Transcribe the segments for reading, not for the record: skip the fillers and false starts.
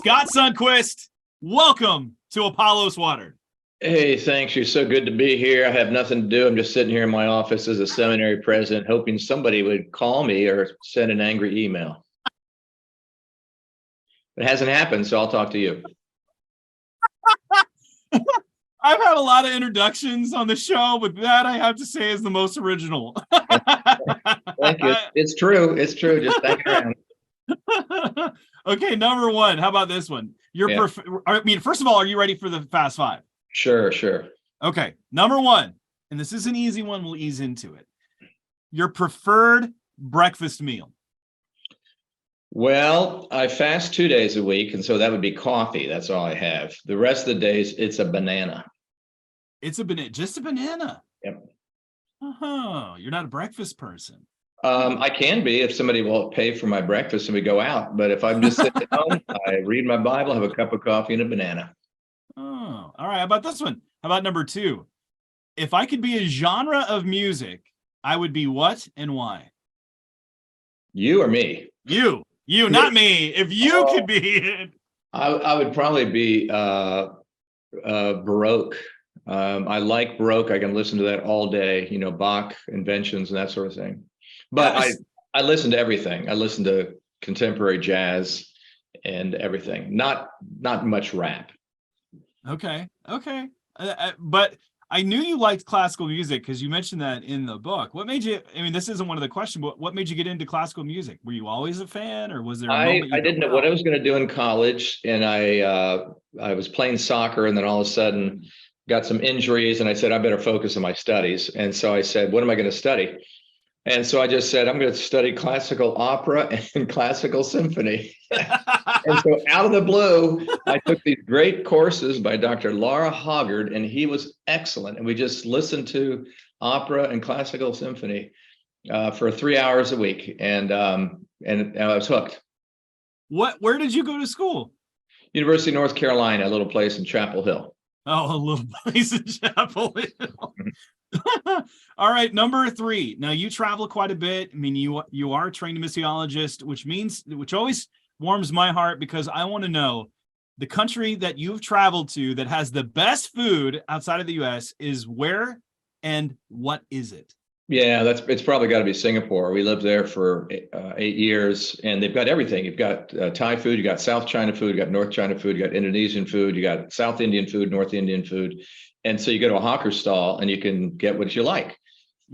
Scott Sunquist, welcome to Apollos Watered. Hey, thanks. You're so good to be here. I have nothing to do. I'm just sitting here in my office as a seminary president, hoping somebody would call me or send an angry email. It hasn't happened, so I'll talk to you. I've had a lot of introductions on the show, but that I have to say is the most original. Thank you. It's true. It's true. Just hang around. Okay, number one. How about this one? First of all, are you ready for the Fast Five? Sure. Okay, number one, and this is an easy one. We'll ease into it. Your preferred breakfast meal? Well, I fast 2 days a week, and so that would be coffee. That's all I have. The rest of the days, it's a banana. It's a banana, just a banana. Yep. Oh, you're not a breakfast person. I can be if somebody will pay for my breakfast and we go out. But if I'm just sitting at home, I read my Bible, have a cup of coffee and a banana. Oh, all right. How about this one? How about number two? If I could be a genre of music, I would be what and why? You or me? You, not me. If you could be it. I would probably be Baroque. I like Baroque. I can listen to that all day, Bach inventions and that sort of thing. But Yes. I listen to everything. I listen to contemporary jazz and everything. Not much rap. Okay. But I knew you liked classical music because you mentioned that in the book. What made you, this isn't one of the questions, but what made you get into classical music? Were you always a fan, or was there a moment I didn't know what I was going to do in college, and I was playing soccer, and then all of a sudden got some injuries, and I said, I better focus on my studies. And so I said, what am I going to study? And so I just said, I'm going to study classical opera and classical symphony. And so out of the blue, I took these great courses by Dr. Laura Hoggard, and he was excellent. And we just listened to opera and classical symphony for 3 hours a week. And I was hooked. Where did you go to school? University of North Carolina, a little place in Chapel Hill. Oh, a little place in Chapel Hill. All right, number three. Now you travel quite a bit. You are a trained missiologist, which always warms my heart, because I want to know the country that you've traveled to that has the best food outside of the US is where, and what is it? Yeah, it's probably got to be Singapore. We lived there for 8 years, and they've got everything. You've got Thai food, you got South China food, you got North China food, you got Indonesian food, you got South Indian food, North Indian food. And so you go to a hawker stall and you can get what you like.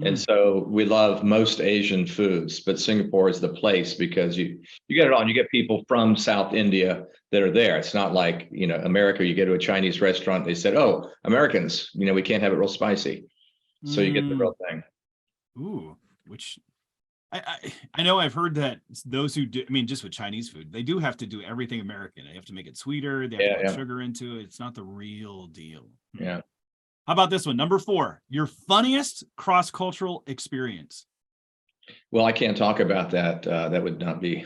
And so we love most Asian foods, but Singapore is the place because you get it all. And you get people from South India that are there. It's not like, America, you go to a Chinese restaurant, they said, oh, Americans, we can't have it real spicy. So you get the real thing. Ooh, which I know I've heard that those who do, just with Chinese food, they do have to do everything American. They have to make it sweeter. They have to put sugar into it. It's not the real deal. Yeah. How about this one? Number four, your funniest cross-cultural experience. Well, I can't talk about that. That would not be.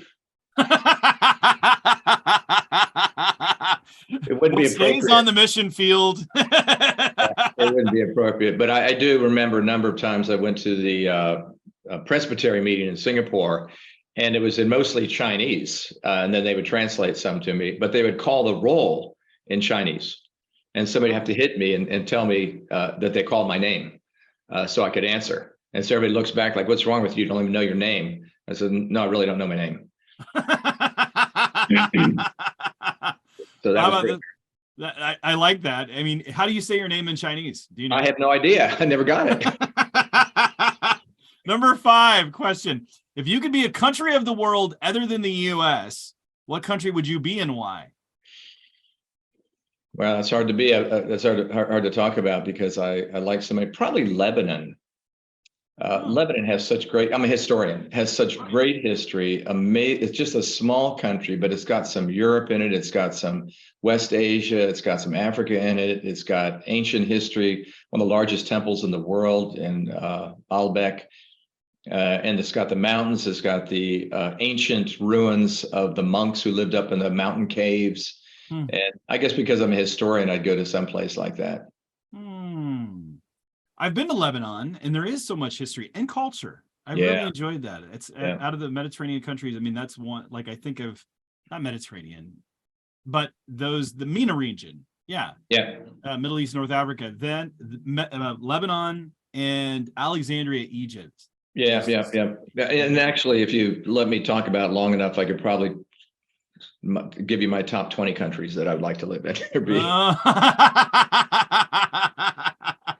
It wouldn't be appropriate. Stays on the mission field. It wouldn't be appropriate. But I do remember a number of times I went to the Presbytery meeting in Singapore, and it was in mostly Chinese. And then they would translate some to me, but they would call the roll in Chinese. And somebody have to hit me and tell me that they called my name so I could answer. And so everybody looks back like, what's wrong with you? You don't even know your name. I said, no, I really don't know my name. So that was I like that. How do you say your name in Chinese? Do you know? I have no idea. I never got it. Number five question. If you could be a country of the world other than the US, what country would you be and why? Well, it's hard to be. It's hard to talk about because I like so many. Probably Lebanon. Lebanon has such great. I'm a historian. Has such great history. It's just a small country, but it's got some Europe in it. It's got some West Asia. It's got some Africa in it. It's got ancient history. One of the largest temples in the world in Baalbek, and it's got the mountains. It's got the ancient ruins of the monks who lived up in the mountain caves. And I guess because I'm a historian, I'd go to some place like that. I've been to Lebanon, and there is so much history and culture. I really enjoyed that. It's out of the Mediterranean countries. That's one, like I think of, not Mediterranean, but the MENA region. Yeah. Yeah. Middle East, North Africa, then Lebanon and Alexandria, Egypt. Yeah. And actually, if you let me talk about it long enough, I could probably give you my top 20 countries that I would like to live in.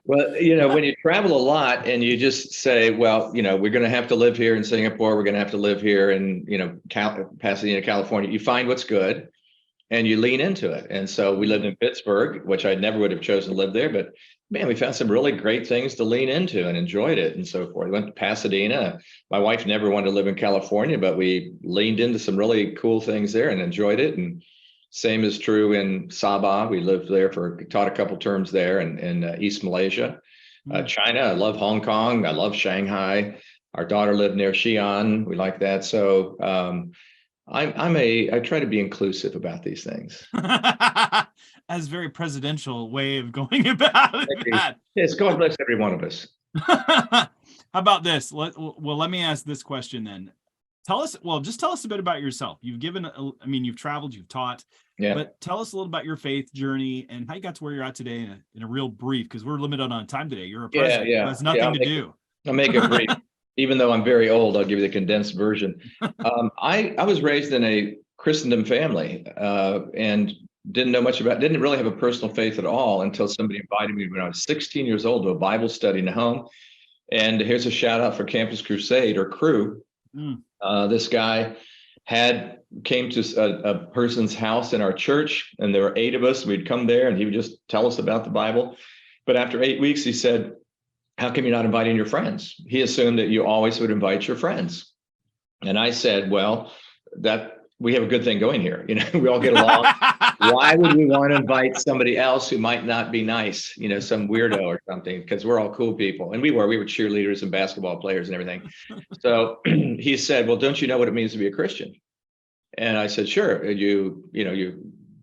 Well, when you travel a lot and you just say, well, we're going to have to live here in Singapore, we're going to have to live here in, Pasadena, California, you find what's good and you lean into it. And so we lived in Pittsburgh, which I never would have chosen to live there, but man, we found some really great things to lean into and enjoyed it and so forth. We went to Pasadena. My wife never wanted to live in California, but we leaned into some really cool things there and enjoyed it. And same is true in Sabah. We lived there taught a couple terms there in East Malaysia. China, I love Hong Kong. I love Shanghai. Our daughter lived near Xi'an. We like that. So I try to be inclusive about these things. That's a very presidential way of going about it. Yes, God bless every one of us. How about this? Let me ask this question then. Just tell us a bit about yourself. You've you've traveled, you've taught, but tell us a little about your faith journey and how you got to where you're at today in a real brief, because we're limited on time today. You're a president who has nothing to do. I'll make it brief. Even though I'm very old, I'll give you the condensed version. I was raised in a Christendom family and didn't really have a personal faith at all until somebody invited me when I was 16 years old to a Bible study in the home. And here's a shout out for Campus Crusade or Crew. This guy came to a person's house in our church, and there were 8 of us. We'd come there and he would just tell us about the Bible. But after 8 weeks, he said, how come you're not inviting your friends? He assumed that you always would invite your friends. And I said, well, that we have a good thing going here. We all get along. Why would we want to invite somebody else who might not be nice, some weirdo or something? Because we're all cool people. And we were cheerleaders and basketball players and everything. So he said, well, don't you know what it means to be a Christian? And I said, sure. You're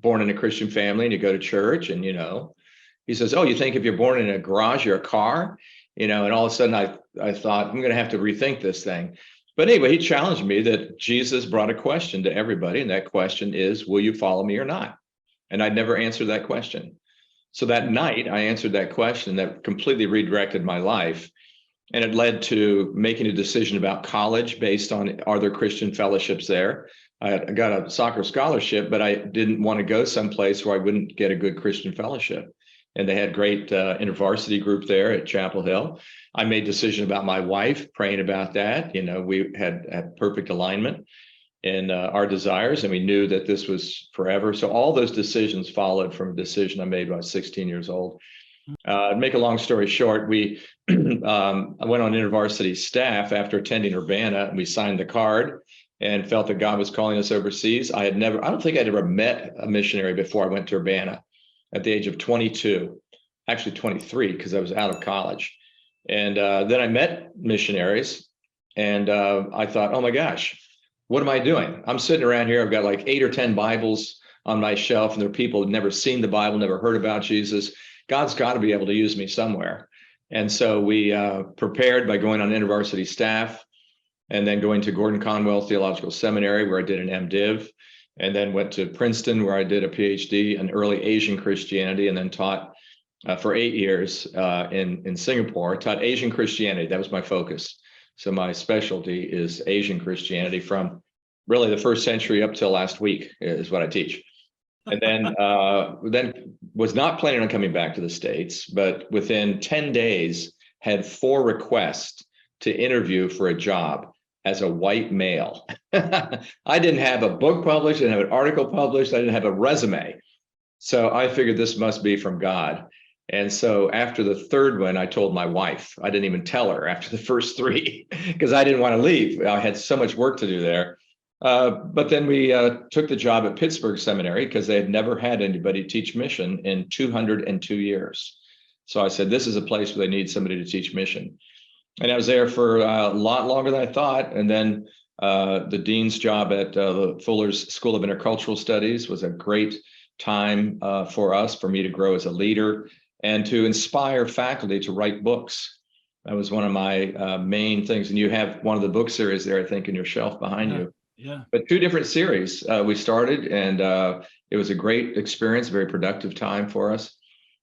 born in a Christian family and you go to church and, he says, oh, you think if you're born in a garage or a car, and all of a sudden I thought I'm going to have to rethink this thing. But anyway, he challenged me that Jesus brought a question to everybody. And that question is, will you follow me or not? And I'd never answered that question. So that night I answered that question that completely redirected my life. And it led to making a decision about college based on, are there Christian fellowships there? I got a soccer scholarship, but I didn't want to go someplace where I wouldn't get a good Christian fellowship. And they had great intervarsity group there at Chapel Hill. I made a decision about my wife, praying about that. We had perfect alignment in our desires, and we knew that this was forever. So all those decisions followed from a decision I made when I was 16 years old. Make a long story short, I went on InterVarsity staff after attending Urbana, and we signed the card and felt that God was calling us overseas. I don't think I'd ever met a missionary before I went to Urbana at the age of 22, actually 23, because I was out of college. And then I met missionaries, and I thought, oh my gosh, what am I doing? I'm sitting around here. I've got like 8 or 10 Bibles on my shelf, and there are people who've never seen the Bible, never heard about Jesus. God's got to be able to use me somewhere. And so we prepared by going on InterVarsity staff, and then going to Gordon-Conwell Theological Seminary, where I did an MDiv, and then went to Princeton, where I did a PhD in early Asian Christianity, and then taught for 8 years in Singapore. Taught Asian Christianity. That was my focus. So my specialty is Asian Christianity from really the first century up till last week is what I teach. And then was not planning on coming back to the States, but within 10 days had 4 requests to interview for a job as a white male. I didn't have a book published, I didn't have an article published, I didn't have a resume. So I figured this must be from God. And so after the 3rd one, I told my wife. I didn't even tell her after the first 3 because I didn't want to leave. I had so much work to do there. But then we took the job at Pittsburgh Seminary because they had never had anybody teach mission in 202 years. So I said, this is a place where they need somebody to teach mission. And I was there for a lot longer than I thought. And then the dean's job at the Fuller's School of Intercultural Studies was a great time for me to grow as a leader and to inspire faculty to write books. That was one of my main things. And you have one of the book series there, I think, in your shelf behind you. Yeah. But two different series we started, and it was a great experience, very productive time for us.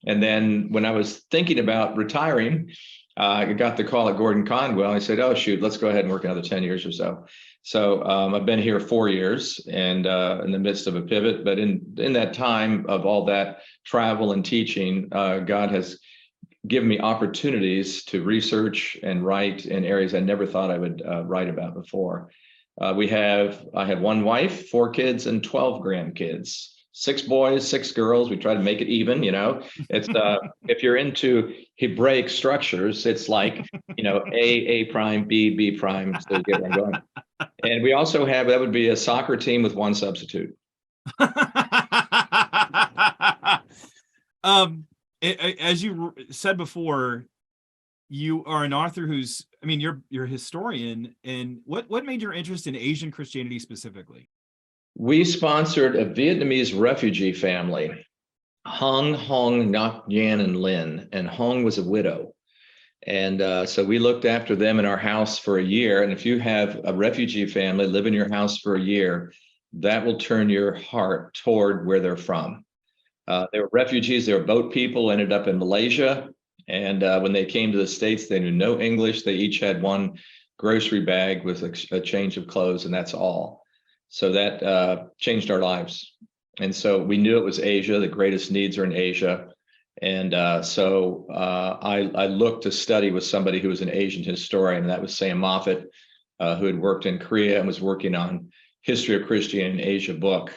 And then when I was thinking about retiring, I got the call at Gordon-Conwell. I said, "Oh shoot, let's go ahead and work another 10 years or so." So I've been here 4 years, and in the midst of a pivot. But in that time of all that travel and teaching, God has given me opportunities to research and write in areas I never thought I would write about before. I have one wife, 4 kids, and 12 grandkids. 6 boys, 6 girls. We try to make it even, you know. It's if you're into Hebraic structures, it's like, you know, A prime, B prime. So you get where I'm going. And we also have, that would be a soccer team with 1 substitute. As you said before, you are an author who's, I mean, you're a historian. And what made your interest in Asian Christianity specifically? We sponsored a Vietnamese refugee family, Hong, Ngoc, Nhan, and Lin. And Hong was a widow. And so we looked after them in our house for a year. And if you have a refugee family live in your house for a year, that will turn your heart toward where they're from. They were refugees, they were boat people, ended up in Malaysia. And when they came to the States, they knew no English. They each had 1 grocery bag with a change of clothes, and that's all. So that changed our lives. And so we knew it was Asia. The greatest needs are in Asia. And so I looked to study with somebody who was an Asian historian, and that was Sam Moffat, who had worked in Korea and was working on History of Christianity in Asia book.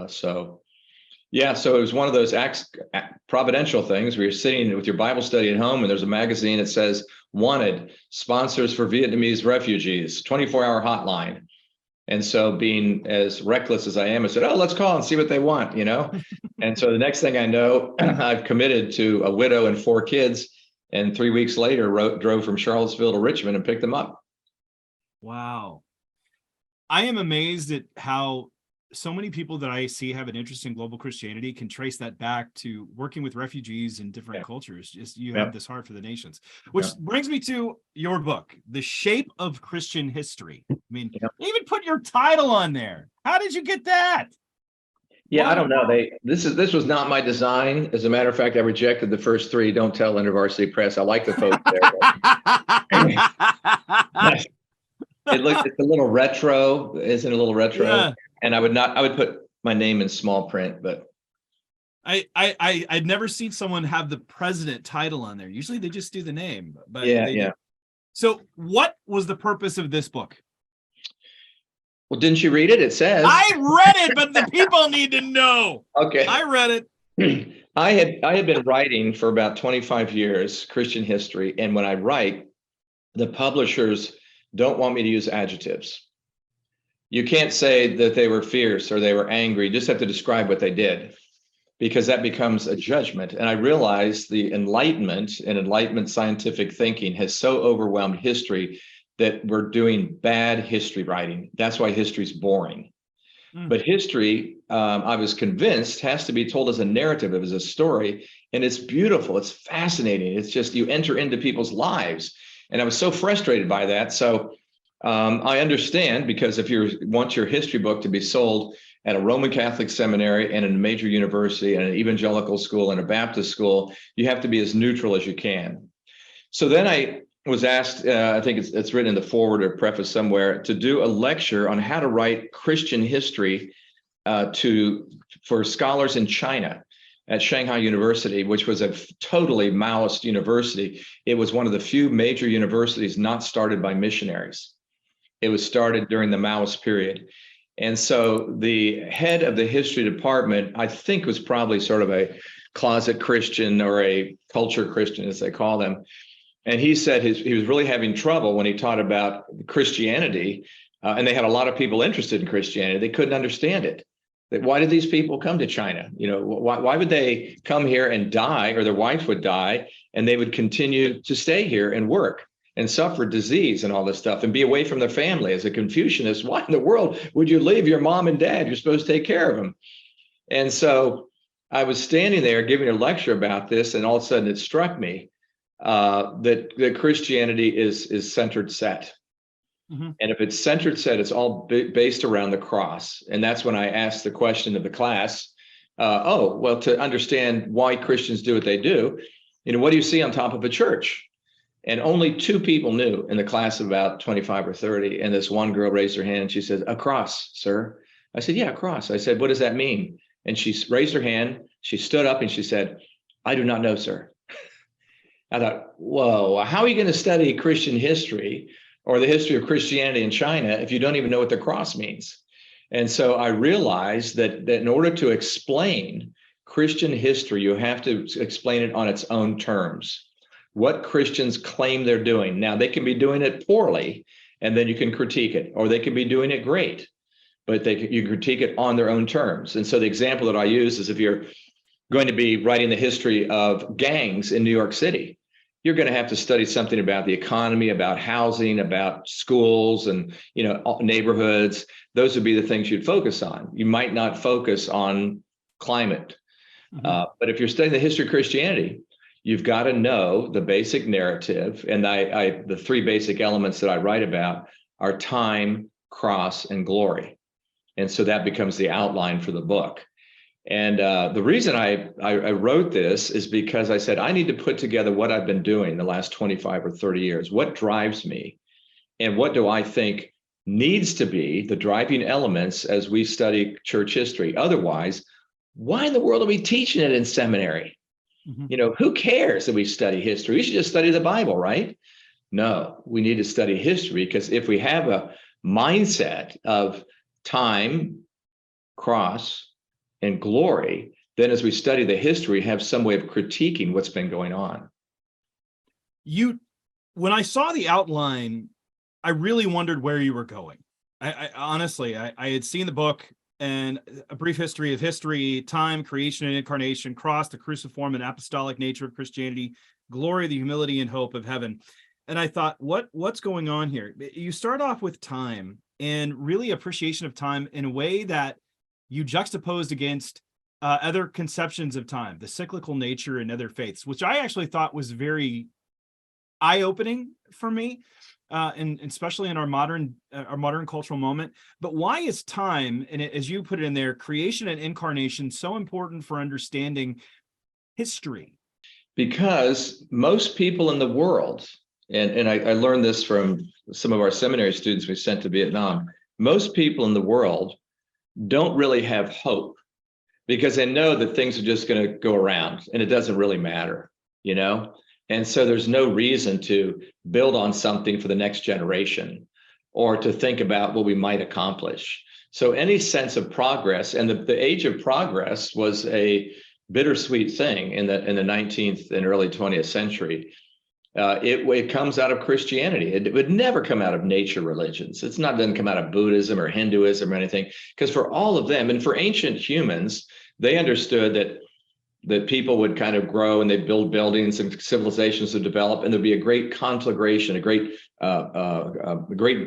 So it was one of those providential things. We were sitting with your Bible study at home, and there's a magazine that says, "Wanted, sponsors for Vietnamese refugees, 24-hour hotline." And so, being as reckless as I am, I said, "Oh, let's call and see what they want," you know? And so the next thing I know, I've committed to a widow and 4 kids, and 3 weeks later drove from Charlottesville to Richmond and picked them up. Wow. I am amazed at how so many people that I see have an interest in global Christianity can trace that back to working with refugees in different cultures. Just you have this heart for the nations, which brings me to your book, The Shape of Christian History. I mean, you even put your title on there. How did you get that? Yeah, I don't know. This was not my design. As a matter of fact, I rejected the first 3. Don't tell InterVarsity Press. I like the folks there. It's a little retro, isn't it? A little retro. Yeah. And I would put my name in small print, but I'd never seen someone have the president title on there. Usually they just do the name, but yeah. So what was the purpose of this book? Well, didn't you read it? It says I read it, but the people need to know. Okay. I read it. I had been writing for about 25 years, Christian history. And when I write, the publishers don't want me to use adjectives. You can't say that they were fierce or they were angry. You just have to describe what they did, because that becomes a judgment. And I realized the Enlightenment scientific thinking has so overwhelmed history that we're doing bad history writing. That's why history's boring. But history, I was convinced, has to be told as a narrative, as a story. And it's beautiful. It's fascinating. It's just, you enter into people's lives. And I was so frustrated by that. So I understand, because if you want your history book to be sold at a Roman Catholic seminary and in a major university and an evangelical school and a Baptist school, you have to be as neutral as you can. So then I was asked, I think it's written in the foreword or preface somewhere, to do a lecture on how to write Christian history for scholars in China at Shanghai University, which was a totally Maoist university. It was one of the few major universities not started by missionaries. It was started during the Maoist period. And so the head of the history department, I think, was probably sort of a closet Christian or a culture Christian, as they call them. And he said he was really having trouble when he taught about Christianity, and they had a lot of people interested in Christianity. They couldn't understand it. That why did these people come to China? You know, why would they come here and die, or their wife would die, and they would continue to stay here and work and suffer disease and all this stuff and be away from their family? As a Confucianist, why in the world would you leave your mom and dad? You're supposed to take care of them. And so I was standing there giving a lecture about this, and all of a sudden it struck me that Christianity is centered set. Mhm. And if it's centered set, it's all based around the cross. And that's when I asked the question of the class, oh, well, to understand why Christians do what they do, what do you see on top of a church? And only two people knew in the class of about 25 or 30. And this one girl raised her hand and she said, "A cross, sir." I said, "Yeah, a cross." I said, "What does that mean?" And she raised her hand. She stood up and she said, "I do not know, sir." I thought, whoa, how are you going to study Christian history or the history of Christianity in China if you don't even know what the cross means? And so I realized that in order to explain Christian history, you have to explain it on its own terms. What Christians claim they're doing. Now, they can be doing it poorly, and then you can critique it, or they can be doing it great, but you critique it on their own terms. And so the example that I use is if you're going to be writing the history of gangs in New York City, you're going to have to study something about the economy, about housing, about schools and neighborhoods. Those would be the things you'd focus on. You might not focus on climate. But if you're studying the history of Christianity, you've got to know the basic narrative. And the three basic elements that I write about are time, cross, and glory. And so that becomes the outline for the book. And the reason I wrote this is because I said, I need to put together what I've been doing the last 25 or 30 years. What drives me? And what do I think needs to be the driving elements as we study church history? Otherwise, why in the world are we teaching it in seminary? Who cares that we study history? We should just study the Bible, right? No, we need to study history because if we have a mindset of time, cross, and glory, then as we study the history, have some way of critiquing what's been going on. When I saw the outline, I really wondered where you were going. I honestly, I had seen the book and A Brief History of History, Time, Creation and Incarnation, Cross, the Cruciform and Apostolic Nature of Christianity, Glory, the Humility and Hope of Heaven. And I thought, what's going on here? You start off with time and really appreciation of time in a way that you juxtaposed against other conceptions of time, the cyclical nature and other faiths, which I actually thought was very eye-opening for me, and especially in our modern cultural moment. But why is time, and as you put it in there, creation and incarnation, so important for understanding history? Because most people in the world, and I learned this from some of our seminary students we sent to Vietnam, most people in the world don't really have hope because they know that things are just going to go around and it doesn't really matter, And so there's no reason to build on something for the next generation or to think about what we might accomplish. So any sense of progress, and the age of progress was a bittersweet thing in the 19th and early 20th century. It comes out of Christianity. It would never come out of nature religions. Doesn't come out of Buddhism or Hinduism or anything, because for all of them and for ancient humans, they understood that people would kind of grow and they'd build buildings and civilizations would develop, and there'd be a great conflagration, a great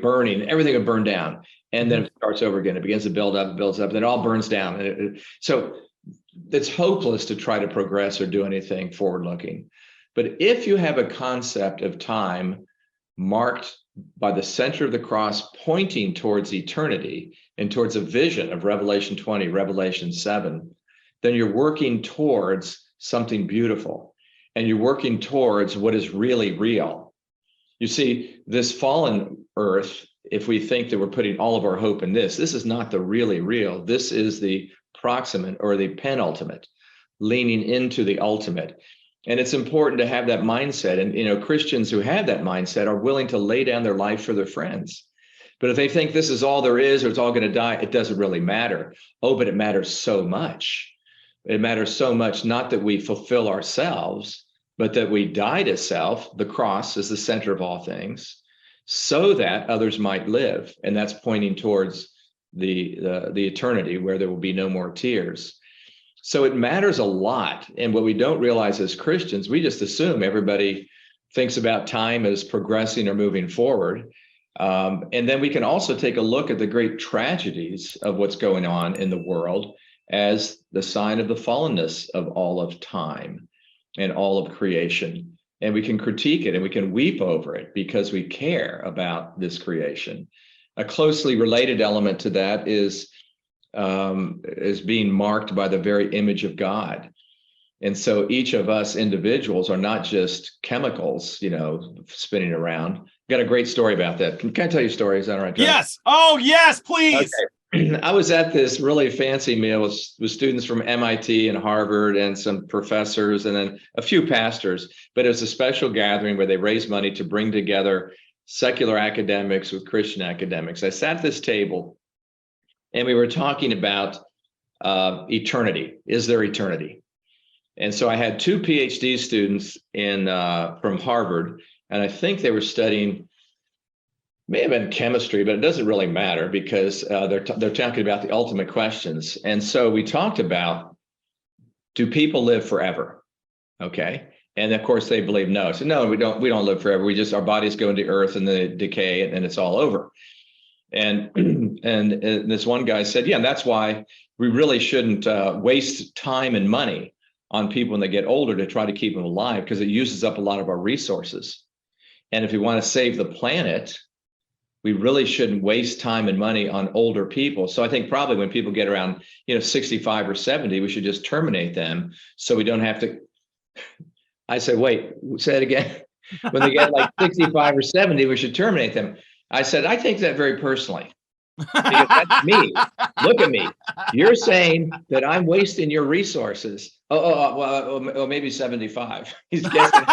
burning. Everything would burn down, and then it starts over again. It begins to build up, builds up, and then it all burns down. So it's hopeless to try to progress or do anything forward-looking. But if you have a concept of time marked by the center of the cross pointing towards eternity and towards a vision of Revelation 20, Revelation 7, then you're working towards something beautiful and you're working towards what is really real. You see, this fallen earth, if we think that we're putting all of our hope in this is not the really real. This is the proximate or the penultimate, leaning into the ultimate. And it's important to have that mindset. And, Christians who have that mindset are willing to lay down their life for their friends. But if they think this is all there is, or it's all going to die, it doesn't really matter. Oh, but it matters so much. It matters so much, not that we fulfill ourselves, but that we die to self. The cross is the center of all things, so that others might live. And that's pointing towards the eternity where there will be no more tears. So it matters a lot. And what we don't realize as Christians, we just assume everybody thinks about time as progressing or moving forward. And then we can also take a look at the great tragedies of what's going on in the world as the sign of the fallenness of all of time and all of creation. and we can critique it and we can weep over it because we care about this creation. A closely related element to that is being marked by the very image of God. And so each of us individuals are not just chemicals, spinning around. Got a great story about that. Can I tell you stories? Is that all right, John? Yes. Oh, yes, please. Okay. I was at this really fancy meal with students from MIT and Harvard and some professors and then a few pastors, but it was a special gathering where they raised money to bring together secular academics with Christian academics. I sat at this table and we were talking about eternity. Is there eternity? And so I had two PhD students from Harvard, and I think they were studying, may have been chemistry, but it doesn't really matter because they're talking about the ultimate questions. And so we talked about, do people live forever? Okay. And of course they believe no. So no, we don't live forever. Our bodies go into earth and they decay and it's all over. And this one guy said, yeah, that's why we really shouldn't waste time and money on people when they get older to try to keep them alive, because it uses up a lot of our resources. And if we want to save the planet, we really shouldn't waste time and money on older people. So I think probably when people get around, 65 or 70, we should just terminate them so we don't have to. I said, wait, say it again. When they get like 65 or 70, we should terminate them. I said, I take that very personally. Because that's me. Look at me. You're saying that I'm wasting your resources. Well, maybe 75. He's guessing.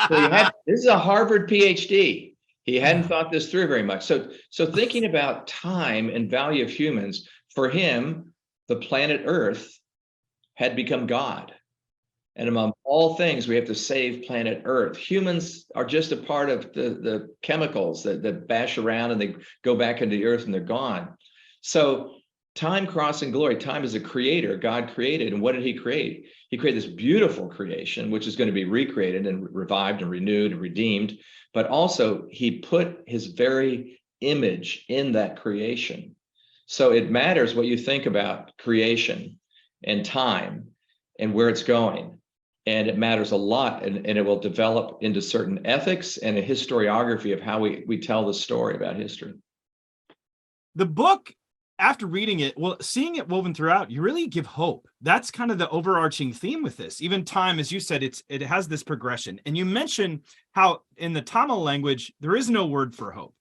So this is a Harvard PhD. He hadn't thought this through very much. So thinking about time and value of humans, for him, the planet Earth had become God. And among all things, we have to save planet Earth. Humans are just a part of the chemicals that bash around and they go back into the earth and they're gone. So time crossing glory, time is a creator. God created. And what did he create? He created this beautiful creation, which is going to be recreated and revived and renewed and redeemed. But also he put his very image in that creation. So it matters what you think about creation and time and where it's going. And it matters a lot, and it will develop into certain ethics and a historiography of how we tell the story about history. The book, after reading it, seeing it woven throughout, you really give hope. That's kind of the overarching theme with this. Even time, as you said, it has this progression. And you mentioned how in the Tamil language, there is no word for hope.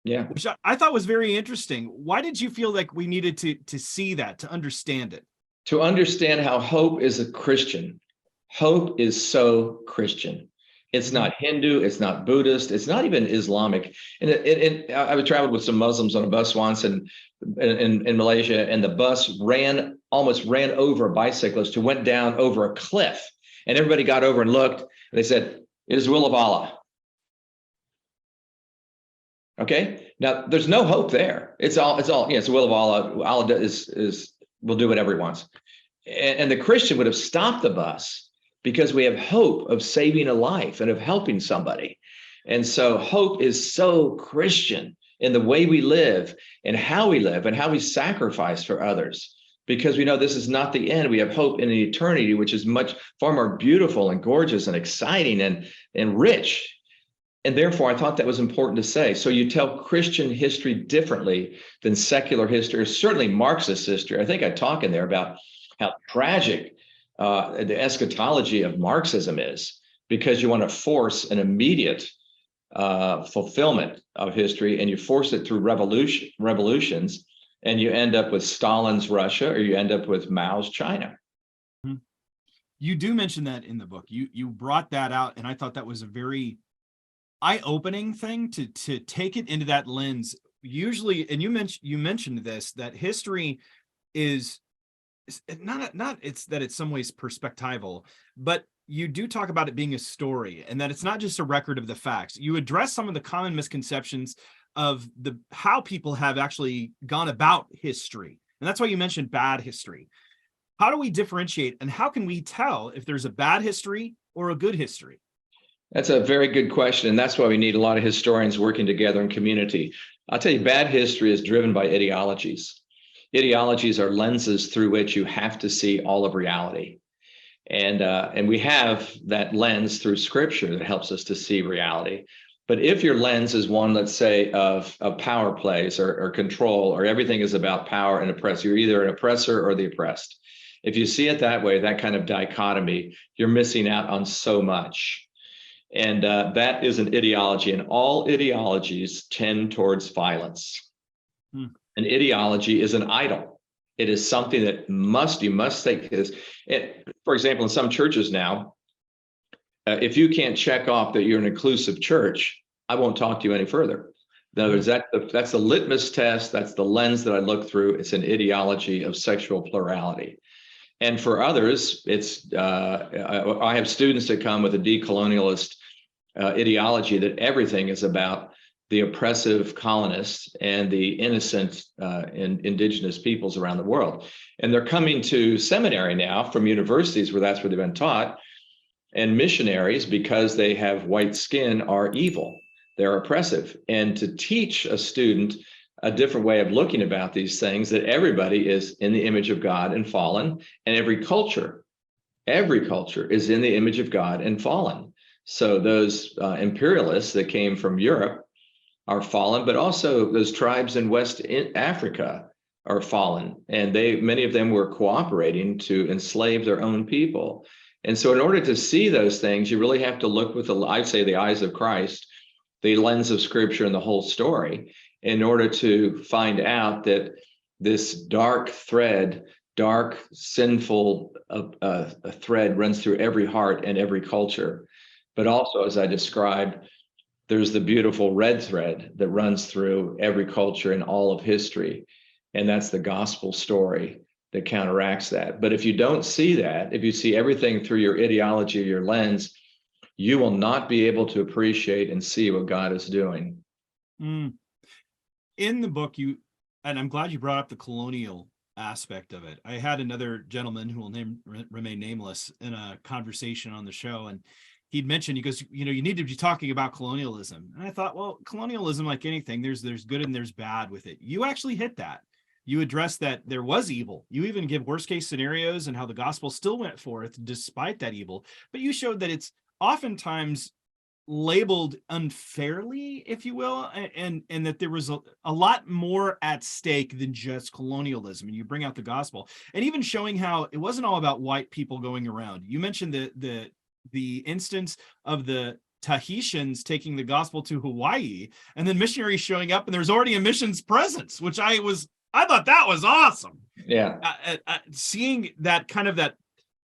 Yeah. Which I thought was very interesting. Why did you feel like we needed to see that, to understand it? To understand how hope is a Christian. Hope is so Christian. It's not Hindu, it's not Buddhist, it's not even Islamic. And I traveled with some Muslims on a bus once in Malaysia, and the bus almost ran over a bicyclist who went down over a cliff. And everybody got over and looked, and they said, it is the will of Allah. Okay, now there's no hope there. It's the will of Allah. Allah will do whatever he wants. And the Christian would have stopped the bus because we have hope of saving a life and of helping somebody. And so hope is so Christian in the way we live and how we sacrifice for others, because we know this is not the end. We have hope in the eternity, which is far more beautiful and gorgeous and exciting and rich. And therefore, I thought that was important to say. So you tell Christian history differently than secular history, or certainly Marxist history. I think I talk in there about how tragic the eschatology of Marxism is, because you want to force an immediate fulfillment of history, and you force it through revolutions, and you end up with Stalin's Russia, or you end up with Mao's China. You do mention that in the book. You brought that out, and I thought that was a very eye-opening thing to take it into that lens. Usually, and you mentioned this, that history is it's some ways perspectival, but you do talk about it being a story, and that it's not just a record of the facts. You address some of the common misconceptions of how people have actually gone about history. And that's why you mentioned bad history. How do we differentiate, and how can we tell if there's a bad history or a good history? That's a very good question. And that's why we need a lot of historians working together in community. I'll tell you, bad history is driven by ideologies. Ideologies are lenses through which you have to see all of reality. And we have that lens through Scripture that helps us to see reality. But if your lens is one, let's say, of power plays or control, or everything is about power and oppressor, you're either an oppressor or the oppressed. If you see it that way, that kind of dichotomy, you're missing out on so much. And that is an ideology, and all ideologies tend towards violence. An ideology is an idol. It is something that you must take this. For example, in some churches now, if you can't check off that you're an inclusive church, I won't talk to you any further. In other words, that's the litmus test. That's the lens that I look through. It's an ideology of sexual plurality. And for others, it's I have students that come with a decolonialist ideology that everything is about the oppressive colonists and the innocent indigenous peoples around the world. And they're coming to seminary now from universities where that's where they've been taught. And missionaries, because they have white skin, are evil. They're oppressive. And to teach a student a different way of looking about these things, that everybody is in the image of God and fallen, and every culture is in the image of God and fallen. So those imperialists that came from Europe are fallen, but also those tribes in West Africa are fallen, and many of them were cooperating to enslave their own people. And so in order to see those things, you really have to look with I'd say the eyes of Christ, the lens of Scripture and the whole story, in order to find out that this dark sinful thread runs through every heart and every culture. But also, as I described, there's the beautiful red thread that runs through every culture in all of history. And that's the gospel story that counteracts that. But if you don't see that, if you see everything through your ideology or your lens, you will not be able to appreciate and see what God is doing. In the book, and I'm glad you brought up the colonial aspect of it. I had another gentleman who will remain nameless in a conversation on the show, and he'd mentioned, he goes, you need to be talking about colonialism. And I thought, well, colonialism, like anything, there's good and there's bad with it. You actually hit that. You address that there was evil. You even give worst case scenarios and how the gospel still went forth despite that evil. But you showed that it's oftentimes labeled unfairly, if you will, and that there was a lot more at stake than just colonialism. And you bring out the gospel, and even showing how it wasn't all about white people going around. You mentioned the instance of the Tahitians taking the gospel to Hawaii, and then missionaries showing up, and there's already a missions presence, which I thought that was awesome. Yeah. Seeing that kind of that,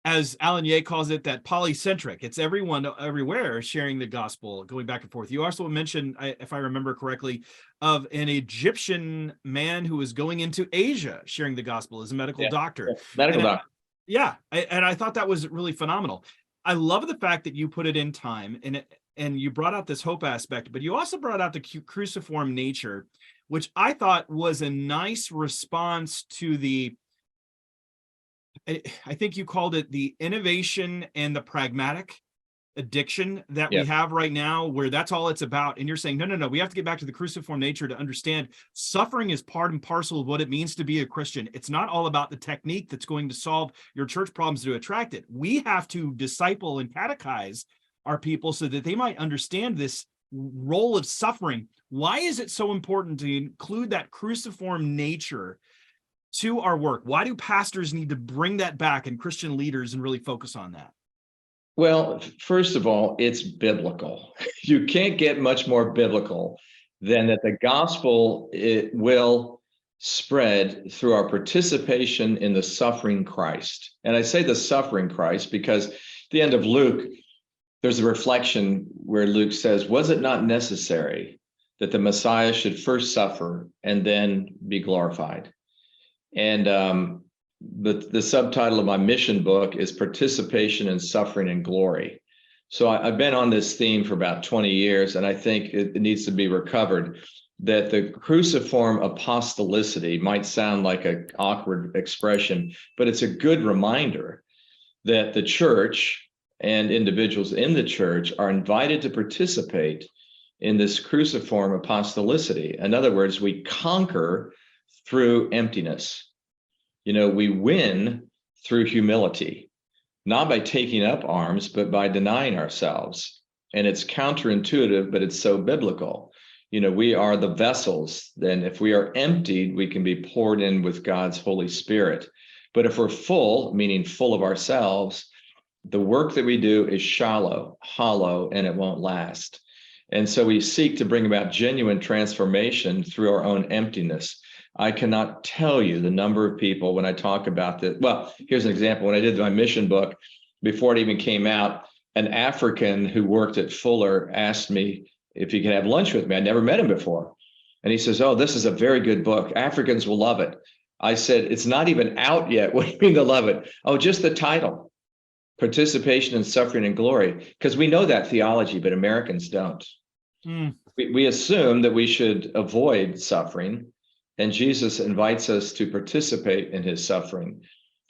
as Alan Ye calls it, that polycentric. It's everyone everywhere sharing the gospel, going back and forth. You also mentioned, if I remember correctly, of an Egyptian man who was going into Asia sharing the gospel as a medical doctor. Medical doctor. And I thought that was really phenomenal. I love the fact that you put it in time, and you brought out this hope aspect, but you also brought out the cruciform nature, which I thought was a nice response to I think you called it the innovation and the pragmatic addiction that we have right now, where that's all it's about. And you're saying, no, we have to get back to the cruciform nature to understand suffering is part and parcel of what it means to be a Christian. It's not all about the technique that's going to solve your church problems to attract it. We have to disciple and catechize our people so that they might understand this role of suffering. Why is it so important to include that cruciform nature to our work? Why do pastors need to bring that back, and Christian leaders, and really focus on that? Well, first of all, it's biblical. You can't get much more biblical than that the gospel will spread through our participation in the suffering Christ. And I say the suffering Christ because at the end of Luke, there's a reflection where Luke says, was it not necessary that the Messiah should first suffer and then be glorified? And the subtitle of my mission book is Participation in Suffering and Glory. So I've been on this theme for about 20 years, and I think it needs to be recovered, that the cruciform apostolicity might sound like an awkward expression, but it's a good reminder that the church and individuals in the church are invited to participate in this cruciform apostolicity. In other words, we conquer through emptiness. We win through humility. not by taking up arms, but by denying ourselves. And it's counterintuitive, but it's so biblical. We are the vessels. Then if we are emptied, we can be poured in with God's Holy Spirit. But if we're full, meaning full of ourselves, the work that we do is shallow, hollow, and it won't last. And so we seek to bring about genuine transformation through our own emptiness. I cannot tell you the number of people when I talk about this. Well, here's an example. When I did my mission book, before it even came out, an African who worked at Fuller asked me if he could have lunch with me. I'd never met him before. And he says, "Oh, this is a very good book. Africans will love it." I said, "It's not even out yet. What do you mean they'll love it?" "Oh, just the title, Participation in Suffering and Glory." Because we know that theology, but Americans don't. We assume that we should avoid suffering, and Jesus invites us to participate in his suffering.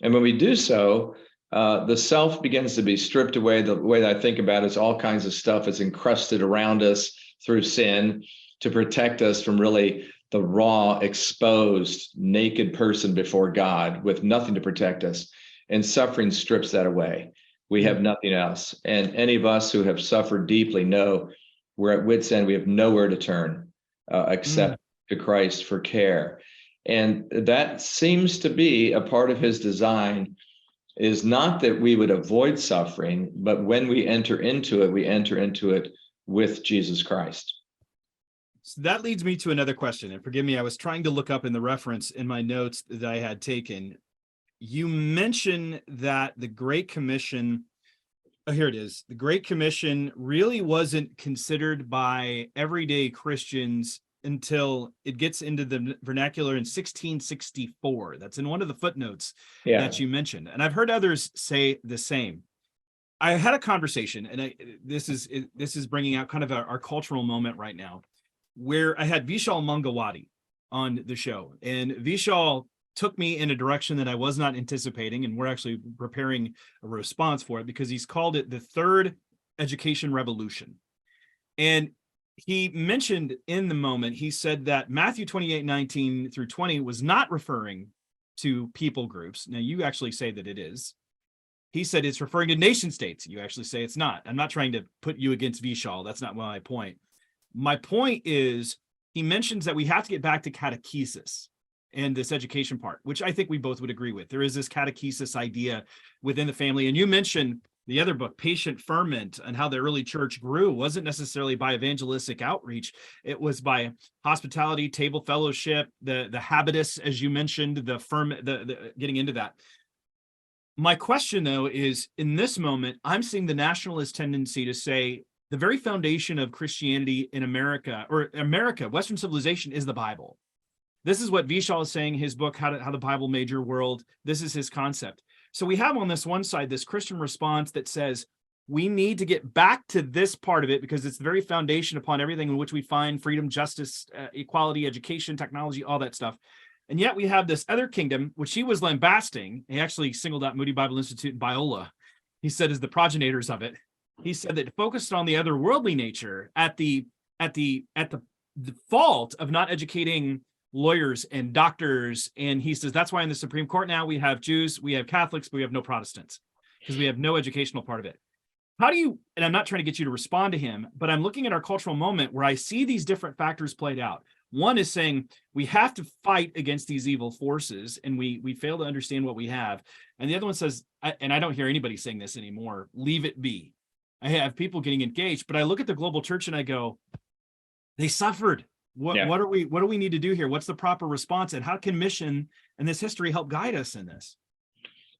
And when we do so, the self begins to be stripped away. The way that I think about it is all kinds of stuff is encrusted around us through sin to protect us from really the raw, exposed, naked person before God with nothing to protect us. And suffering strips that away. We have nothing else. And any of us who have suffered deeply know we're at wit's end. We have nowhere to turn except to Christ for care. And that seems to be a part of his design, is not that we would avoid suffering, but when we enter into it, we enter into it with Jesus Christ. So that leads me to another question. And forgive me, I was trying to look up in the reference in my notes that I had taken. You mentioned that the Great Commission, here it is. The Great Commission really wasn't considered by everyday Christians until it gets into the vernacular in 1664. That's in one of the footnotes that you mentioned. And I've heard others say the same. I had a conversation, and this is bringing out kind of our cultural moment right now, where I had Vishal Mangawati on the show. And Vishal took me in a direction that I was not anticipating, and we're actually preparing a response for it because he's called it the third education revolution. And he mentioned in the moment, he said that Matthew 28:19 through 20 was not referring to people groups. Now, you actually say that it is. He said it's referring to nation states. You actually say it's not. I'm not trying to put you against Vishal. That's not my point. My point is, he mentions that we have to get back to catechesis and this education part, which I think we both would agree with. There is this catechesis idea within the family. And you mentioned the other book, Patient Ferment, and how the early church grew wasn't necessarily by evangelistic outreach. It was by hospitality, table fellowship, the habitus, as you mentioned, the getting into that. My question, though, is in this moment, I'm seeing the nationalist tendency to say the very foundation of Christianity in America, or America, Western civilization, is the Bible. This is what Vishal is saying in his book, How the Bible Made Your World. This is his concept. So we have on this one side, this Christian response that says, we need to get back to this part of it because it's the very foundation upon everything in which we find freedom, justice, equality, education, technology, all that stuff. And yet we have this other kingdom, which he was lambasting. He actually singled out Moody Bible Institute and Biola, he said, as the progenitors of it. He said that it focused on the otherworldly nature at the fault of not educating lawyers and doctors. And he says that's why in the Supreme Court now we have Jews, we have Catholics, but we have no Protestants because we have no educational part of it. How do you, and I'm not trying to get you to respond to him, but I'm looking at our cultural moment where I see these different factors played out. One is saying we have to fight against these evil forces and we fail to understand what we have. And the other one says, and I don't hear anybody saying this anymore, leave it be. I have people getting engaged, but I look at the global church and I go, they suffered. What do we need to do here? What's the proper response? And how can mission and this history help guide us in this?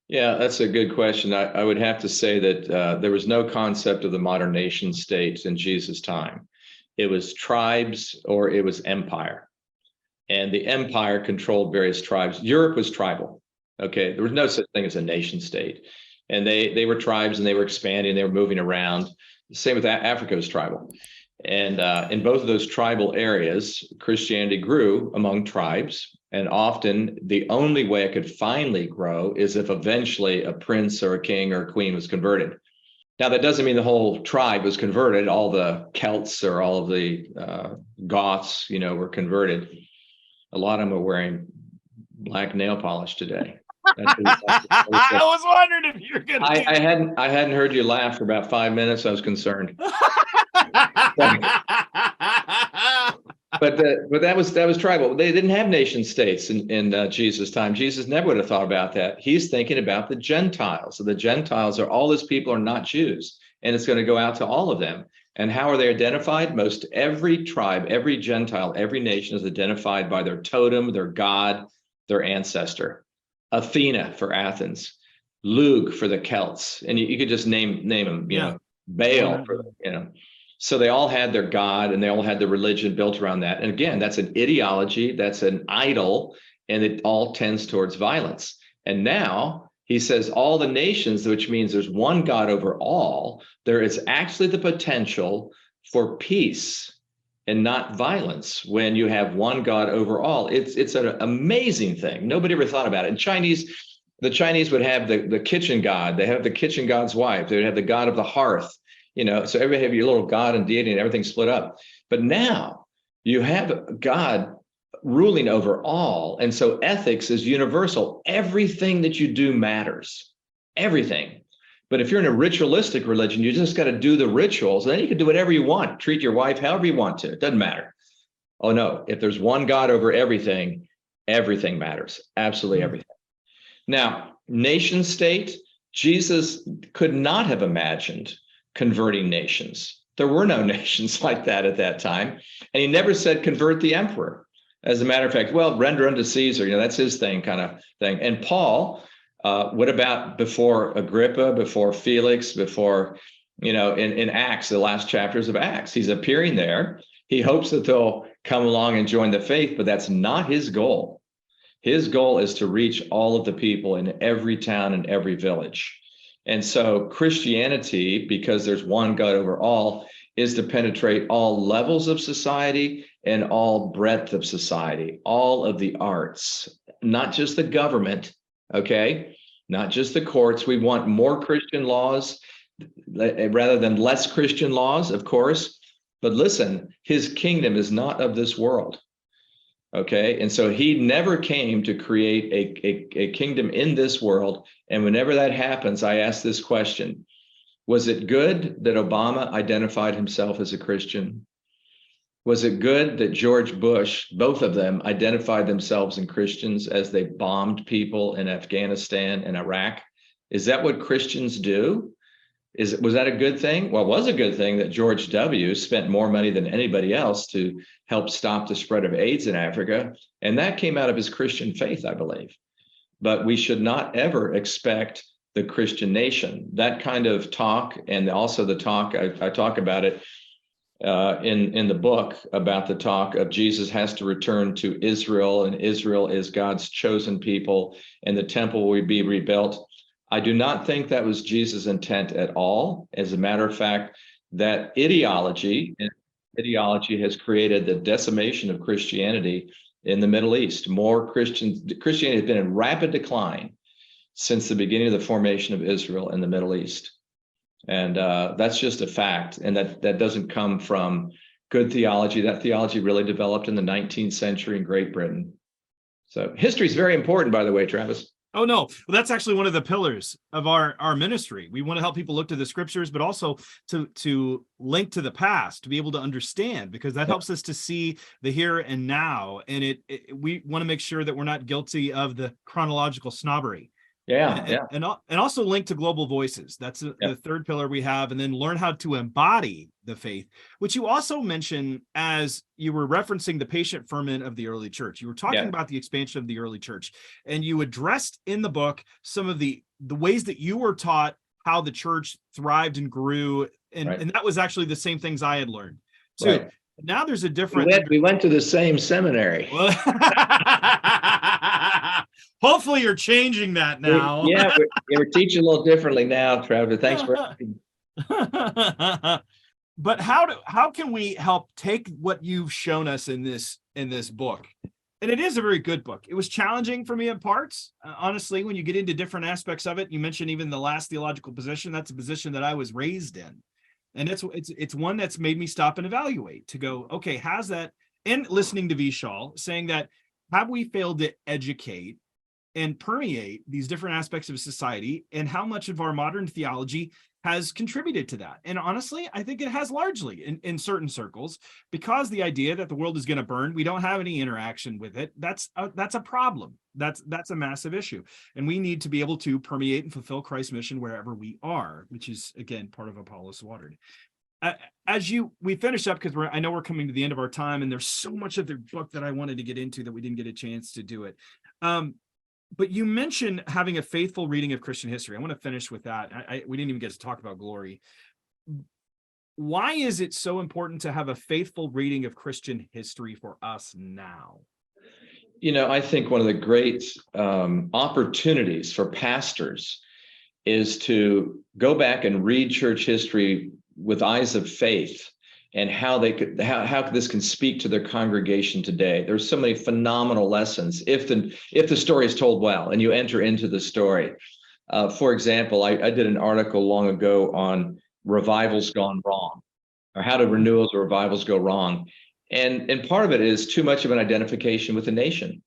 Yeah, that's a good question. I would have to say that there was no concept of the modern nation states in Jesus' time. It was tribes or it was empire. And the empire controlled various tribes. Europe was tribal. Okay, there was no such thing as a nation state. And they were tribes and they were expanding, they were moving around. The same with Africa was tribal. And in both of those tribal areas, Christianity grew among tribes. And often the only way it could finally grow is if eventually a prince or a king or a queen was converted. Now, that doesn't mean the whole tribe was converted. All the Celts or all of the Goths, were converted. A lot of them are wearing black nail polish today. I was wondering if you're gonna do I hadn't heard you laugh for about 5 minutes. I was concerned. But that was tribal. They didn't have nation states in Jesus' time. Jesus never would have thought about that. He's thinking about the Gentiles. So the Gentiles are all those people are not Jews, and it's going to go out to all of them. And how are they identified? Most every tribe, every Gentile, every nation is identified by their totem, their god, their ancestor. Athena for Athens, Lug for the Celts, and you could just name them. You know, Baal for So they all had their god, and they all had their religion built around that. And again, that's an ideology, that's an idol, and it all tends towards violence. And now he says all the nations, which means there's one God over all, there is actually the potential for peace and not violence when you have one God over all. It's an amazing thing. Nobody ever thought about it. And the Chinese would have the kitchen god. They have the kitchen god's wife. They would have the god of the hearth. So everybody have your little god and deity and everything split up. But now you have God ruling over all. And so ethics is universal. Everything that you do matters. Everything. But if you're in a ritualistic religion, you just got to do the rituals, and then you can do whatever you want. Treat your wife however you want to. It doesn't matter. Oh, no. If there's one God over everything, everything matters. Absolutely everything. Now, nation state, Jesus could not have imagined converting nations. There were no nations like that at that time. And he never said convert the emperor. As a matter of fact, well, render unto Caesar, that's his thing, kind of thing. And Paul, what about before Agrippa, before Felix, before, in Acts, the last chapters of Acts, he's appearing there. He hopes that they'll come along and join the faith, but that's not his goal. His goal is to reach all of the people in every town and every village. And so Christianity, because there's one God over all, is to penetrate all levels of society and all breadth of society, all of the arts, not just the government, okay? Not just the courts. We want more Christian laws rather than less Christian laws, of course. But listen, his kingdom is not of this world, okay? And so he never came to create a kingdom in this world. And whenever that happens, I ask this question: was it good that Obama identified himself as a Christian? Was it good that George Bush, both of them, identified themselves as Christians as they bombed people in Afghanistan and Iraq? Is that what Christians do? Was that a good thing? Well, it was a good thing that George W. spent more money than anybody else to help stop the spread of AIDS in Africa. And that came out of his Christian faith, I believe. But we should not ever expect the Christian nation. That kind of talk, and also the talk, I talk about it in the book, about the talk of Jesus has to return to Israel, and Israel is God's chosen people, and the temple will be rebuilt. I do not think that was Jesus' intent at all. As a matter of fact, that ideology has created the decimation of Christianity in the Middle East. Christianity has been in rapid decline since the beginning of the formation of Israel in the Middle East. And that's just a fact. And that doesn't come from good theology. That theology really developed in the 19th century in Great Britain. So history is very important, by the way, Travis. Oh, no. Well, that's actually one of the pillars of our ministry. We want to help people look to the scriptures, but also to link to the past, to be able to understand, because that helps us to see the here and now. And we want to make sure that we're not guilty of the chronological snobbery. And also link to global voices. That's the third pillar we have. And then learn how to embody the faith, which you also mentioned as you were referencing the patient ferment of the early church. You were talking about the expansion of the early church, and you addressed in the book some of the ways that you were taught how the church thrived and grew. And that was actually the same things I had learned too. Right. Now there's a different. We went to the same seminary. Well, hopefully you're changing that now. We're teaching a little differently now, Trevor. Thanks for asking. But how can we help take what you've shown us in this book? And it is a very good book. It was challenging for me at parts. Honestly, when you get into different aspects of it, you mentioned even the last theological position. That's a position that I was raised in. And it's one that's made me stop and evaluate, to go, okay, has that, and listening to Vishal saying that, have we failed to educate and permeate these different aspects of society, and how much of our modern theology has contributed to that. And honestly, I think it has largely in certain circles, because the idea that the world is going to burn, we don't have any interaction with it. That's a problem. That's a massive issue. And we need to be able to permeate and fulfill Christ's mission wherever we are, which is, again, part of Apollos Watered. We finish up, because I know we're coming to the end of our time, and there's so much of the book that I wanted to get into that we didn't get a chance to do it. But you mentioned having a faithful reading of Christian history. I want to finish with that. We didn't even get to talk about glory. Why is it so important to have a faithful reading of Christian history for us now? I think one of the great opportunities for pastors is to go back and read church history with eyes of faith, and how this can speak to their congregation today. There's so many phenomenal lessons if the story is told well and you enter into the story. For example, I did an article long ago on revivals gone wrong, or how do renewals or revivals go wrong. And part of it is too much of an identification with the nation.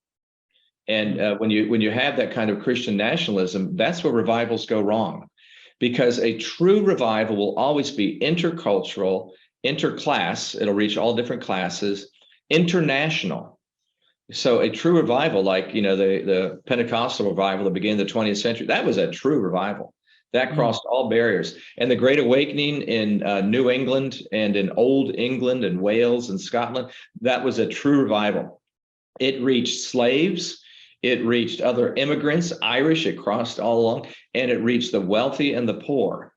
And when you have that kind of Christian nationalism, that's where revivals go wrong, because a true revival will always be intercultural, interclass. It'll reach all different classes, international. So a true revival, like the Pentecostal revival at the beginning of the 20th century, that was a true revival that crossed all barriers. And the Great Awakening in New England and in Old England and Wales and Scotland, that was a true revival. It reached slaves, it reached other immigrants, Irish, it crossed all along, and it reached the wealthy and the poor.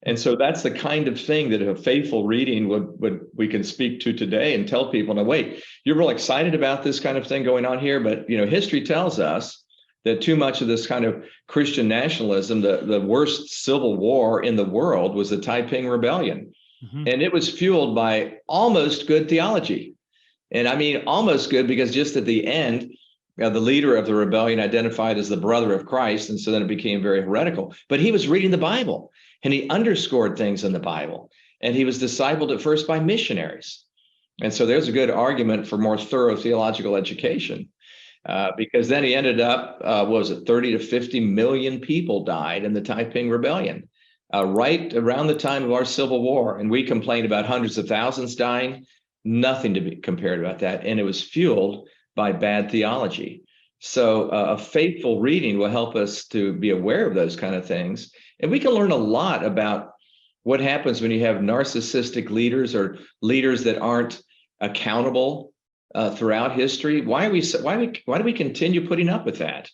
And so that's the kind of thing that a faithful reading would we can speak to today, and tell people, no, wait, you're real excited about this kind of thing going on here, but history tells us that too much of this kind of Christian nationalism, the worst civil war in the world was the Taiping Rebellion. Mm-hmm. And it was fueled by almost good theology. And I mean almost good, because just at the end, the leader of the rebellion identified as the brother of Christ, and so then it became very heretical. But he was reading the Bible, and he underscored things in the Bible, and he was discipled at first by missionaries. And so there's a good argument for more thorough theological education, because then he ended up, 30 to 50 million people died in the Taiping Rebellion, right around the time of our Civil War. And we complained about hundreds of thousands dying, nothing to be compared about that. And it was fueled by bad theology. So a faithful reading will help us to be aware of those kind of things. And we can learn a lot about what happens when you have narcissistic leaders, or leaders that aren't accountable throughout history. Why do we continue putting up with that?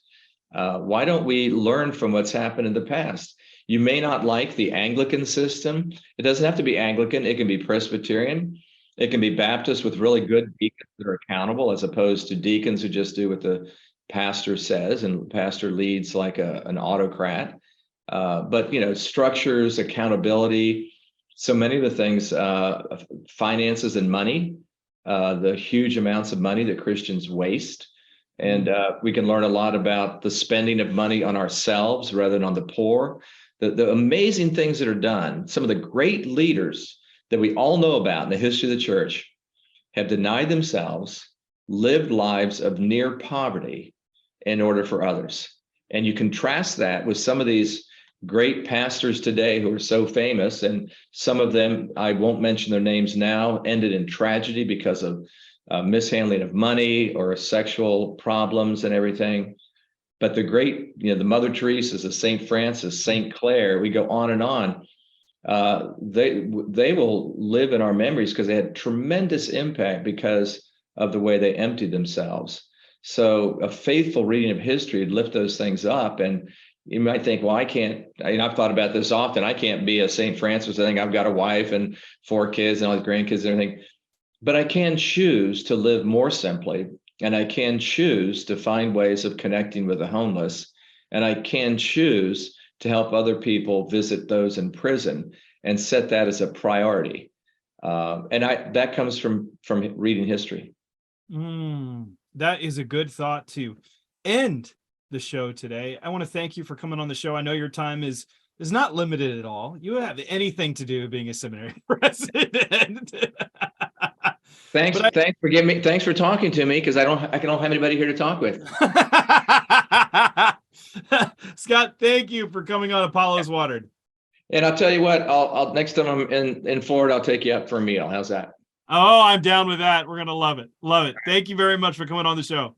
Why don't we learn from what's happened in the past? You may not like the Anglican system. It doesn't have to be Anglican. It can be Presbyterian. It can be Baptist with really good deacons that are accountable, as opposed to deacons who just do what the pastor says, and the pastor leads like an autocrat. But structures, accountability, so many of the things, finances and money, the huge amounts of money that Christians waste. And we can learn a lot about the spending of money on ourselves rather than on the poor. The amazing things that are done. Some of the great leaders that we all know about in the history of the church have denied themselves, lived lives of near poverty in order for others. And you contrast that with some of these great pastors today who are so famous, and some of them, I won't mention their names now, ended in tragedy because of mishandling of money or sexual problems and everything. But the great, the Mother Teresa's, the St. Francis, St. Clare, we go on and on. They will live in our memories because they had tremendous impact because of the way they emptied themselves. So a faithful reading of history would lift those things up. And you might think, well, I've thought about this often. I can't be a St. Francis. I think I've got a wife and 4 kids and all these grandkids and everything. But I can choose to live more simply, and I can choose to find ways of connecting with the homeless, and I can choose to help other people visit those in prison and set that as a priority. That comes from reading history. That is a good thought to end the show today. I want to thank you for coming on the show. I know your time is not limited at all. You have anything to do being a seminary president. Thanks for talking to me, because I don't have anybody here to talk with. Scott, thank you for coming on Apollo's Watered. And I'll tell you what, I'll next time I'm in Florida, I'll take you out for a meal. How's that? Oh, I'm down with that. We're gonna love it. Love it. Thank you very much for coming on the show.